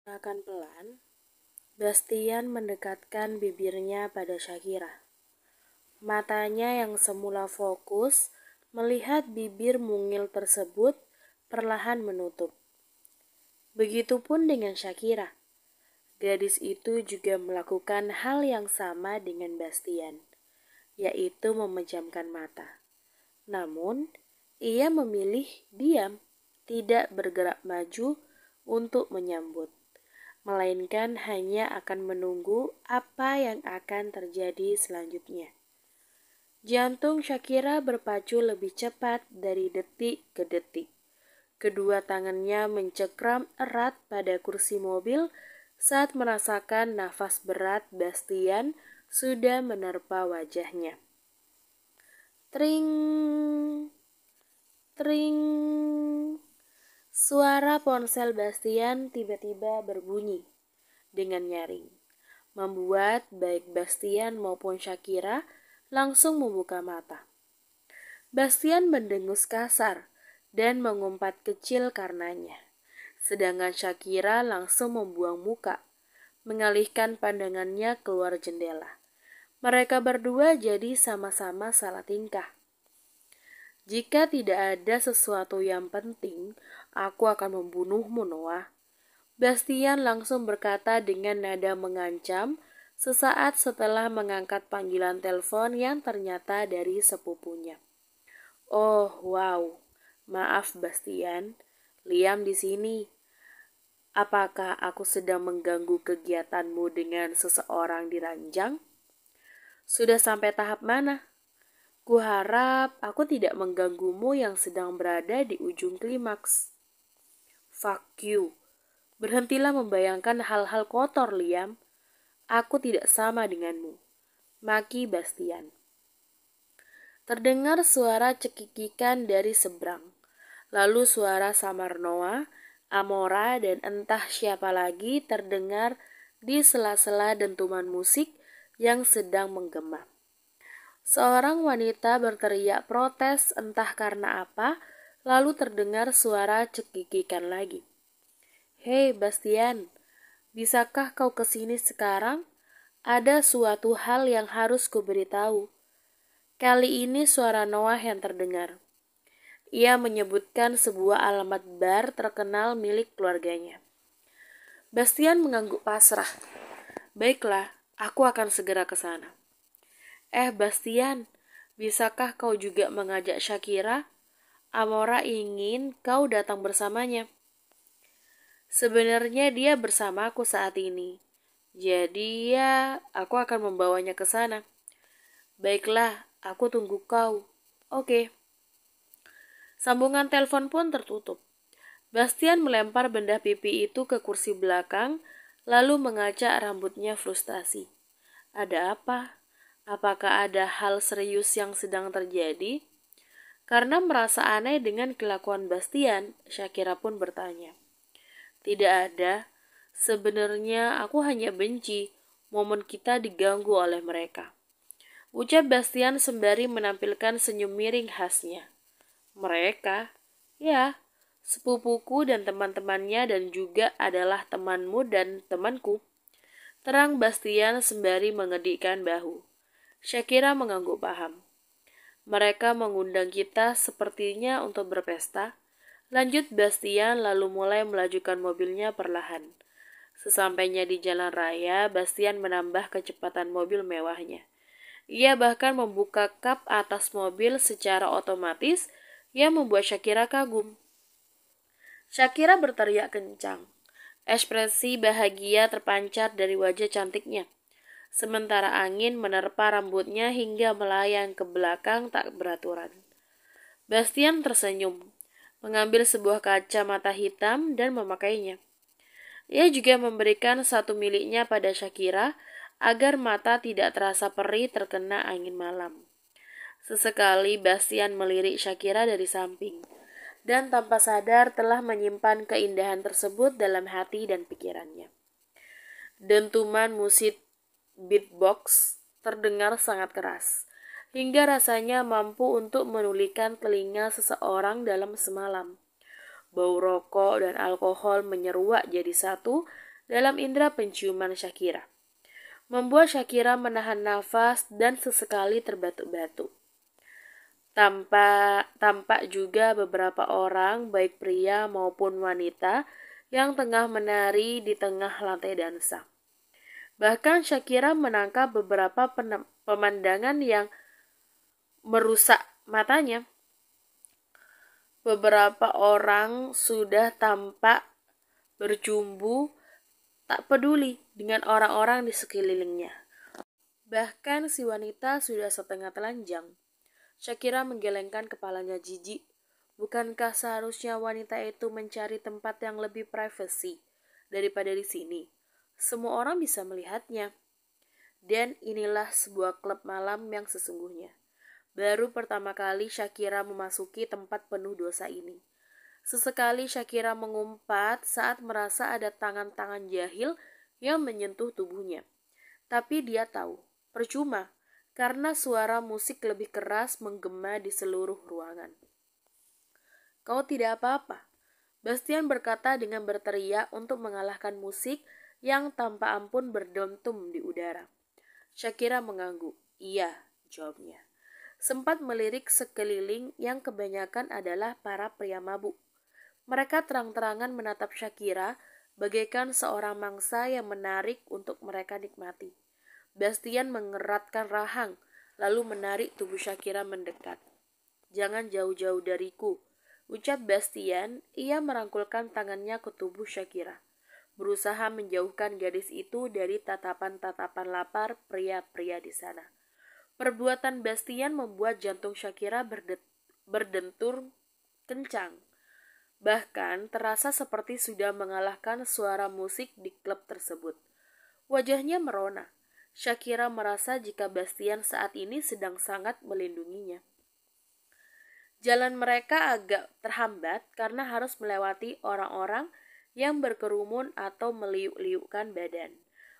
Akan pelan, Bastian mendekatkan bibirnya pada Shakira. Matanya yang semula fokus melihat bibir mungil tersebut perlahan menutup. Begitupun dengan Shakira. Gadis itu juga melakukan hal yang sama dengan Bastian, yaitu memejamkan mata. Namun, ia memilih diam, tidak bergerak maju untuk menyambut, melainkan hanya akan menunggu apa yang akan terjadi selanjutnya. Jantung Shakira berpacu lebih cepat dari detik ke detik. Kedua tangannya mencekram erat pada kursi mobil saat merasakan nafas berat Bastian sudah menerpa wajahnya. Tring, tring. Suara ponsel Bastian tiba-tiba berbunyi dengan nyaring, membuat baik Bastian maupun Shakira langsung membuka mata. Bastian mendengus kasar dan mengumpat kecil karenanya, sedangkan Shakira langsung membuang muka, mengalihkan pandangannya keluar jendela. Mereka berdua jadi sama-sama salah tingkah. Jika tidak ada sesuatu yang penting, aku akan membunuhmu, Noah. Bastian langsung berkata dengan nada mengancam sesaat setelah mengangkat panggilan telepon yang ternyata dari sepupunya. Oh, wow. Maaf, Bastian. Liam di sini. Apakah aku sedang mengganggu kegiatanmu dengan seseorang di ranjang? Sudah sampai tahap mana? Kuharap aku tidak mengganggumu yang sedang berada di ujung klimaks. Fuck you. Berhentilah membayangkan hal-hal kotor, Liam. Aku tidak sama denganmu. Maki Bastian. Terdengar suara cekikikan dari seberang. Lalu suara samar Noah, Amora, dan entah siapa lagi terdengar di sela-sela dentuman musik yang sedang menggema. Seorang wanita berteriak protes entah karena apa, lalu terdengar suara cekikikan lagi. Hei Bastian, bisakah kau kesini sekarang? Ada suatu hal yang harus kuberitahu. Kali ini suara Noah yang terdengar. Ia menyebutkan sebuah alamat bar terkenal milik keluarganya. Bastian mengangguk pasrah. Baiklah, aku akan segera ke sana. Bastian, bisakah kau juga mengajak Shakira? Amora ingin kau datang bersamanya. Sebenarnya dia bersamaku saat ini. Jadi ya, aku akan membawanya ke sana. Baiklah, aku tunggu kau. Oke. Sambungan telepon pun tertutup. Bastian melempar benda pipi itu ke kursi belakang, lalu mengacak rambutnya frustasi. Ada apa? Apakah ada hal serius yang sedang terjadi? Karena merasa aneh dengan kelakuan Bastian, Shakira pun bertanya. Tidak ada. Sebenarnya aku hanya benci momen kita diganggu oleh mereka. Ucap Bastian sembari menampilkan senyum miring khasnya. Mereka? Ya, sepupuku dan teman-temannya dan juga adalah temanmu dan temanku. Terang Bastian sembari mengedikkan bahu. Shakira mengangguk paham. Mereka mengundang kita sepertinya untuk berpesta. Lanjut Bastian lalu mulai melajukan mobilnya perlahan. Sesampainya di jalan raya, Bastian menambah kecepatan mobil mewahnya. Ia bahkan membuka kap atas mobil secara otomatis yang membuat Shakira kagum. Shakira berteriak kencang. Ekspresi bahagia terpancar dari wajah cantiknya. Sementara angin menerpa rambutnya hingga melayang ke belakang tak beraturan. Bastian tersenyum, mengambil sebuah kacamata hitam dan memakainya. Ia juga memberikan satu miliknya pada Shakira agar mata tidak terasa perih terkena angin malam. Sesekali Bastian melirik Shakira dari samping, dan tanpa sadar telah menyimpan keindahan tersebut dalam hati dan pikirannya. Dentuman musik beatbox terdengar sangat keras, hingga rasanya mampu untuk menulikan telinga seseorang dalam semalam. Bau rokok dan alkohol menyeruak jadi satu, dalam indera penciuman Shakira, membuat Shakira menahan nafas dan sesekali terbatuk-batuk. Tampak juga beberapa orang, baik pria maupun wanita, yang tengah menari di tengah lantai dansa. Bahkan Shakira menangkap beberapa pemandangan yang merusak matanya. Beberapa orang sudah tampak berjumbu, tak peduli dengan orang-orang di sekelilingnya. Bahkan si wanita sudah setengah telanjang. Shakira menggelengkan kepalanya jijik. Bukankah seharusnya wanita itu mencari tempat yang lebih privasi daripada di sini? Semua orang bisa melihatnya. Dan inilah sebuah klub malam yang sesungguhnya. Baru pertama kali Shakira memasuki tempat penuh dosa ini. Sesekali Shakira mengumpat saat merasa ada tangan-tangan jahil yang menyentuh tubuhnya. Tapi dia tahu, percuma, karena suara musik lebih keras menggema di seluruh ruangan. "Kau tidak apa-apa," Bastian berkata dengan berteriak untuk mengalahkan musik yang tanpa ampun berdentum di udara. Shakira mengangguk. "Iya," jawabnya. Sempat melirik sekeliling yang kebanyakan adalah para pria mabuk. Mereka terang-terangan menatap Shakira bagaikan seorang mangsa yang menarik untuk mereka nikmati. Bastian mengeratkan rahang, lalu menarik tubuh Shakira mendekat. "Jangan jauh-jauh dariku," ucap Bastian. Ia merangkulkan tangannya ke tubuh Shakira, berusaha menjauhkan gadis itu dari tatapan-tatapan lapar pria-pria di sana. Perbuatan Bastian membuat jantung Shakira berdentur kencang. Bahkan terasa seperti sudah mengalahkan suara musik di klub tersebut. Wajahnya merona. Shakira merasa jika Bastian saat ini sedang sangat melindunginya. Jalan mereka agak terhambat karena harus melewati orang-orang yang berkerumun atau meliuk-liukkan badan.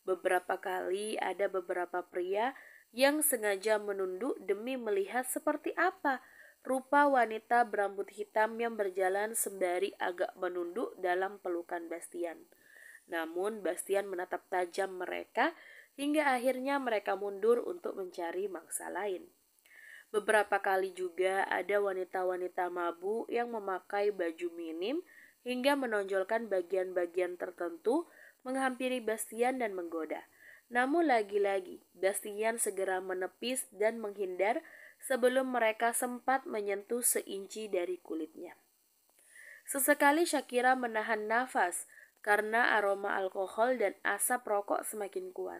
Beberapa kali ada beberapa pria yang sengaja menunduk demi melihat seperti apa rupa wanita berambut hitam yang berjalan sembari agak menunduk dalam pelukan Bastian. Namun Bastian menatap tajam mereka hingga akhirnya mereka mundur untuk mencari mangsa lain. Beberapa kali juga ada wanita-wanita mabuk yang memakai baju minim hingga menonjolkan bagian-bagian tertentu, menghampiri Bastian dan menggoda. Namun lagi-lagi, Bastian segera menepis dan menghindar sebelum mereka sempat menyentuh seinci dari kulitnya. Sesekali Shakira menahan nafas karena aroma alkohol dan asap rokok semakin kuat.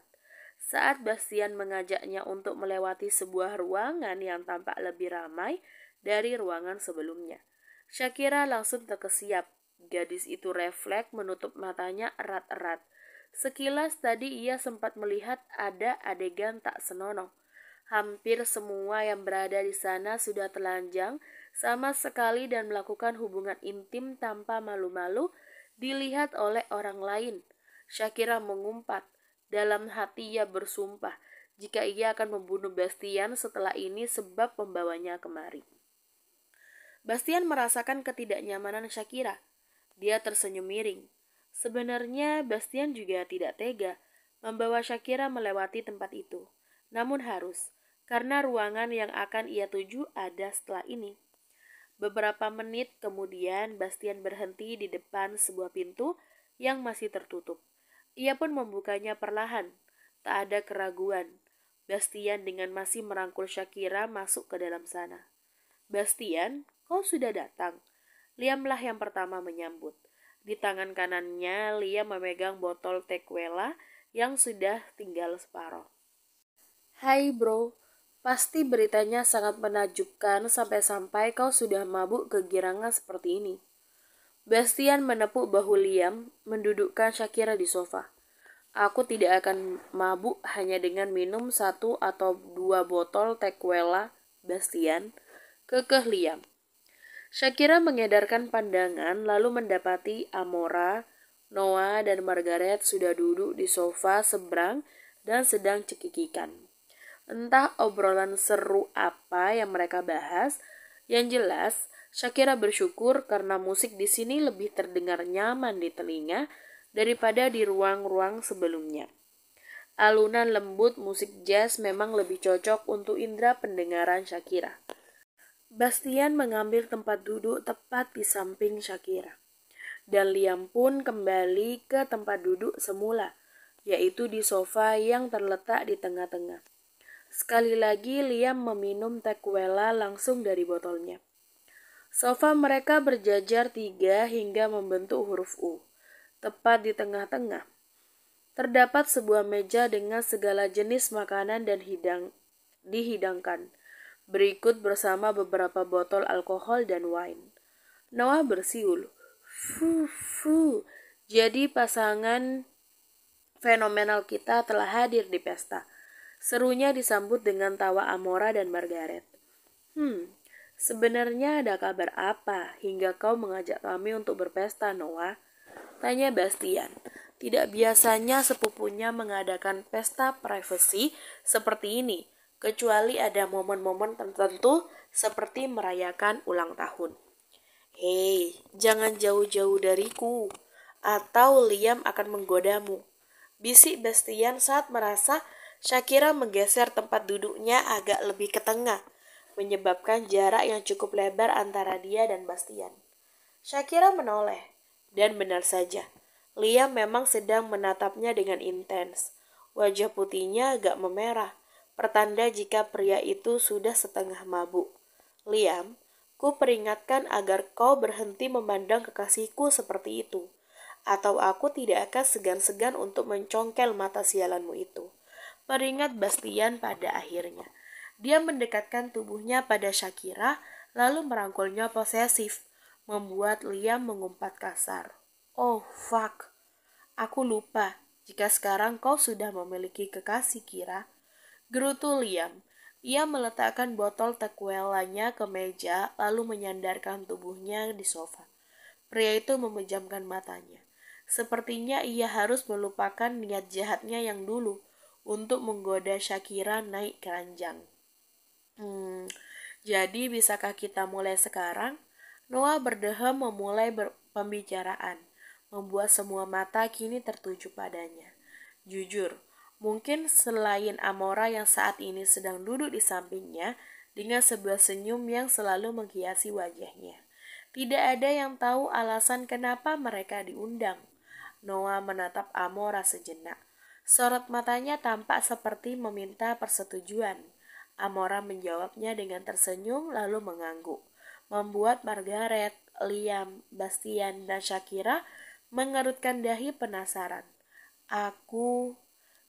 Saat Bastian mengajaknya untuk melewati sebuah ruangan yang tampak lebih ramai dari ruangan sebelumnya, Shakira langsung terkesiap. Gadis itu refleks menutup matanya erat-erat. Sekilas tadi ia sempat melihat ada adegan tak senonoh. Hampir semua yang berada di sana sudah telanjang sama sekali dan melakukan hubungan intim tanpa malu-malu dilihat oleh orang lain. Shakira mengumpat. Dalam hati ia bersumpah jika ia akan membunuh Bastian setelah ini sebab membawanya kemari. Bastian merasakan ketidaknyamanan Shakira. Dia tersenyum miring. Sebenarnya Bastian juga tidak tega membawa Shakira melewati tempat itu. Namun harus, karena ruangan yang akan ia tuju ada setelah ini. Beberapa menit kemudian Bastian berhenti di depan sebuah pintu yang masih tertutup. Ia pun membukanya perlahan. Tak ada keraguan. Bastian dengan masih merangkul Shakira masuk ke dalam sana. "Bastian, kau sudah datang." Liamlah yang pertama menyambut. Di tangan kanannya, Liam memegang botol tequila yang sudah tinggal separuh. "Hai bro, pasti beritanya sangat menakjubkan sampai-sampai kau sudah mabuk kegirangan seperti ini." Bastian menepuk bahu Liam, mendudukkan Shakira di sofa. "Aku tidak akan mabuk hanya dengan minum 1 atau 2 botol tequila, Bastian," kekeh Liam. Shakira mengedarkan pandangan lalu mendapati Amora, Noah, dan Margaret sudah duduk di sofa seberang dan sedang cekikikan. Entah obrolan seru apa yang mereka bahas. Yang jelas, Shakira bersyukur karena musik di sini lebih terdengar nyaman di telinga daripada di ruang-ruang sebelumnya. Alunan lembut musik jazz memang lebih cocok untuk indera pendengaran Shakira. Bastian mengambil tempat duduk tepat di samping Shakira. Dan Liam pun kembali ke tempat duduk semula, yaitu di sofa yang terletak di tengah-tengah. Sekali lagi Liam meminum tequila langsung dari botolnya. Sofa mereka berjajar 3 hingga membentuk huruf U. Tepat di tengah-tengah, terdapat sebuah meja dengan segala jenis makanan dan dihidangkan. Berikut bersama beberapa botol alkohol dan wine. Noah bersiul. Fuh. Jadi pasangan fenomenal kita telah hadir di pesta. Serunya disambut dengan tawa Amora dan Margaret. Sebenarnya ada kabar apa hingga kau mengajak kami untuk berpesta, Noah? Tanya Bastian. Tidak biasanya sepupunya mengadakan pesta privasi seperti ini, kecuali ada momen-momen tertentu seperti merayakan ulang tahun. Hei, jangan jauh-jauh dariku, atau Liam akan menggodamu. Bisik Bastian saat merasa Shakira menggeser tempat duduknya agak lebih ke tengah, menyebabkan jarak yang cukup lebar antara dia dan Bastian. Shakira menoleh, dan benar saja, Liam memang sedang menatapnya dengan intens. Wajah putihnya agak memerah, pertanda jika pria itu sudah setengah mabuk. Liam, ku peringatkan agar kau berhenti memandang kekasihku seperti itu, atau aku tidak akan segan-segan untuk mencongkel mata sialanmu itu. Peringat Bastian pada akhirnya. Dia mendekatkan tubuhnya pada Shakira, lalu merangkulnya posesif, membuat Liam mengumpat kasar. Oh, fuck. Aku lupa jika sekarang kau sudah memiliki kekasih, Kira. Gerutu Liam. Ia meletakkan botol tequilanya ke meja lalu menyandarkan tubuhnya di sofa. Pria itu memejamkan matanya. Sepertinya ia harus melupakan niat jahatnya yang dulu untuk menggoda Shakira naik keranjang. Jadi bisakah kita mulai sekarang? Noah berdehem memulai pembicaraan, membuat semua mata kini tertuju padanya. Jujur, mungkin selain Amora yang saat ini sedang duduk di sampingnya dengan sebuah senyum yang selalu menghiasi wajahnya. Tidak ada yang tahu alasan kenapa mereka diundang. Noah menatap Amora sejenak. Sorot matanya tampak seperti meminta persetujuan. Amora menjawabnya dengan tersenyum lalu mengangguk, membuat Margaret, Liam, Bastian, dan Shakira mengerutkan dahi penasaran.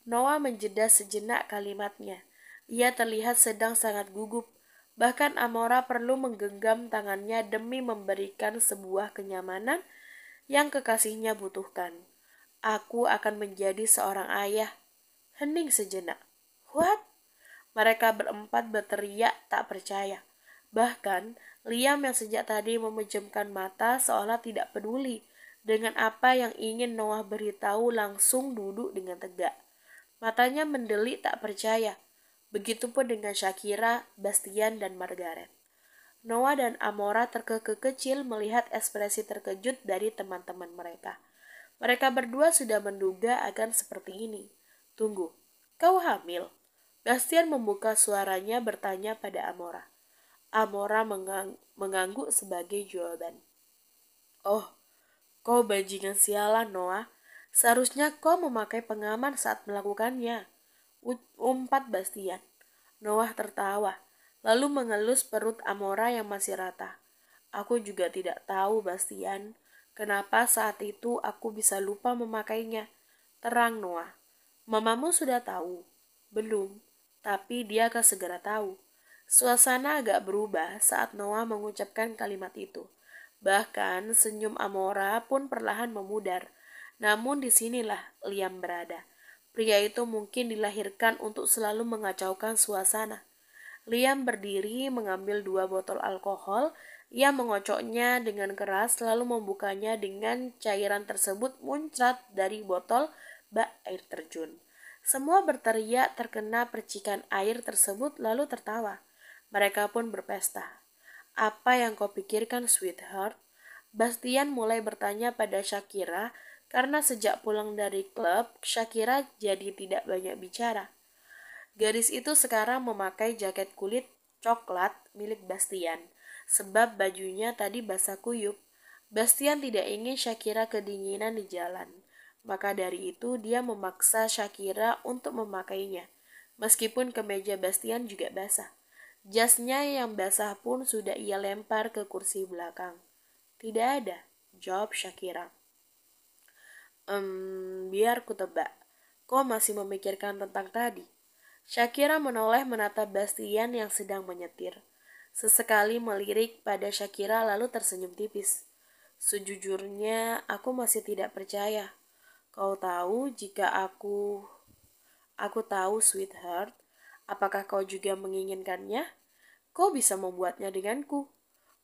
Noah menjeda sejenak kalimatnya. Ia terlihat sedang sangat gugup. Bahkan Amora perlu menggenggam tangannya demi memberikan sebuah kenyamanan yang kekasihnya butuhkan. Aku akan menjadi seorang ayah. Hening sejenak. What? Mereka berempat berteriak tak percaya. Bahkan Liam yang sejak tadi memejamkan mata seolah tidak peduli dengan apa yang ingin Noah beritahu langsung duduk dengan tegak. Matanya mendelik tak percaya. Begitupun dengan Shakira, Bastian, dan Margaret. Noah dan Amora terkekeh-kecil melihat ekspresi terkejut dari teman-teman mereka. Mereka berdua sudah menduga akan seperti ini. Tunggu, kau hamil? Bastian membuka suaranya bertanya pada Amora. Amora mengangguk sebagai jawaban. Oh, kau bajingan sialan, Noah. Seharusnya kau memakai pengaman saat melakukannya. Umpat Bastian. Noah tertawa, lalu mengelus perut Amora yang masih rata. Aku juga tidak tahu, Bastian, kenapa saat itu aku bisa lupa memakainya. Terang, Noah. Mamamu sudah tahu? Belum, tapi dia akan segera tahu. Suasana agak berubah saat Noah mengucapkan kalimat itu. Bahkan senyum Amora pun perlahan memudar. Namun disinilah Liam berada. Pria itu mungkin dilahirkan untuk selalu mengacaukan suasana. Liam berdiri mengambil 2 botol alkohol. Ia mengocoknya dengan keras lalu membukanya dengan cairan tersebut muncrat dari botol bak air terjun. Semua berteriak terkena percikan air tersebut lalu tertawa. Mereka pun berpesta. Apa yang kau pikirkan, sweetheart? Bastian mulai bertanya pada Shakira karena sejak pulang dari klub, Shakira jadi tidak banyak bicara. Gadis itu sekarang memakai jaket kulit coklat milik Bastian, sebab bajunya tadi basah kuyup. Bastian tidak ingin Shakira kedinginan di jalan. Maka dari itu dia memaksa Shakira untuk memakainya. Meskipun kemeja Bastian juga basah. Jasnya yang basah pun sudah ia lempar ke kursi belakang. Tidak ada, jawab Shakira. Biar ku tebak. Kau masih memikirkan tentang tadi. Shakira menoleh menatap Bastian yang sedang menyetir. Sesekali melirik pada Shakira lalu tersenyum tipis. Sejujurnya, aku masih tidak percaya. Kau tahu jika aku tahu, sweetheart, apakah kau juga menginginkannya? Kau bisa membuatnya denganku.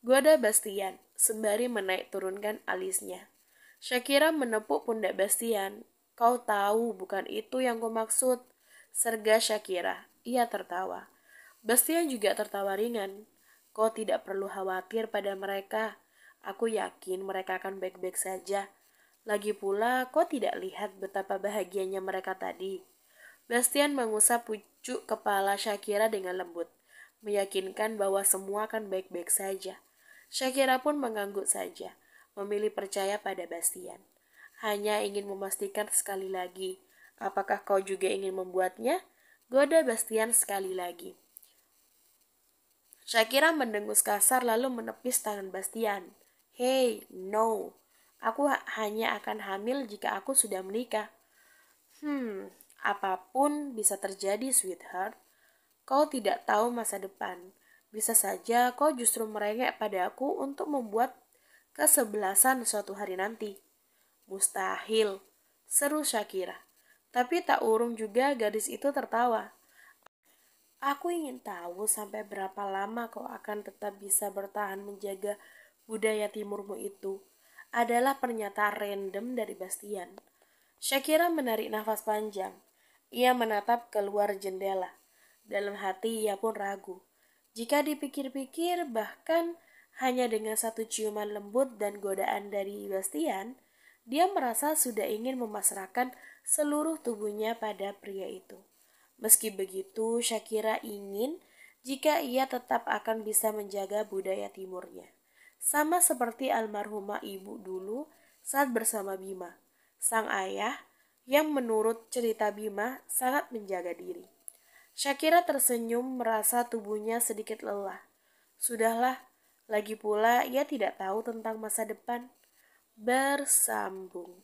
Goda Bastian, sembari menaik turunkan alisnya. Shakira menepuk pundak Bastian. Kau tahu, bukan itu yang ku maksud. Serga Shakira. Ia tertawa. Bastian juga tertawa ringan. Kau tidak perlu khawatir pada mereka. Aku yakin mereka akan baik-baik saja. Lagi pula, kau tidak lihat betapa bahagianya mereka tadi. Bastian mengusap pucuk kepala Shakira dengan lembut, meyakinkan bahwa semua akan baik-baik saja. Shakira pun mengangguk saja, memilih percaya pada Bastian. Hanya ingin memastikan sekali lagi, apakah kau juga ingin membuatnya? Goda Bastian sekali lagi. Shakira mendengus kasar lalu menepis tangan Bastian. Hey, no. Aku hanya akan hamil jika aku sudah menikah. Apapun bisa terjadi, sweetheart. Kau tidak tahu masa depan. Bisa saja kau justru merengek pada aku untuk membuat kesebelasan suatu hari nanti. Mustahil, seru Shakira. Tapi tak urung juga gadis itu tertawa. Aku ingin tahu sampai berapa lama kau akan tetap bisa bertahan menjaga budaya timurmu itu. Adalah pernyataan random dari Bastian. Shakira menarik nafas panjang. Ia menatap keluar jendela. Dalam hati ia pun ragu. Jika dipikir-pikir, bahkan hanya dengan satu ciuman lembut dan godaan dari Bastian, dia merasa sudah ingin memasrahkan seluruh tubuhnya pada pria itu. Meski begitu, Shakira ingin jika ia tetap akan bisa menjaga budaya timurnya. Sama seperti almarhumah ibu dulu saat bersama Bima, sang ayah yang menurut cerita Bima sangat menjaga diri. Shakira tersenyum merasa tubuhnya sedikit lelah. Sudahlah, lagi pula ia tidak tahu tentang masa depan. Bersambung.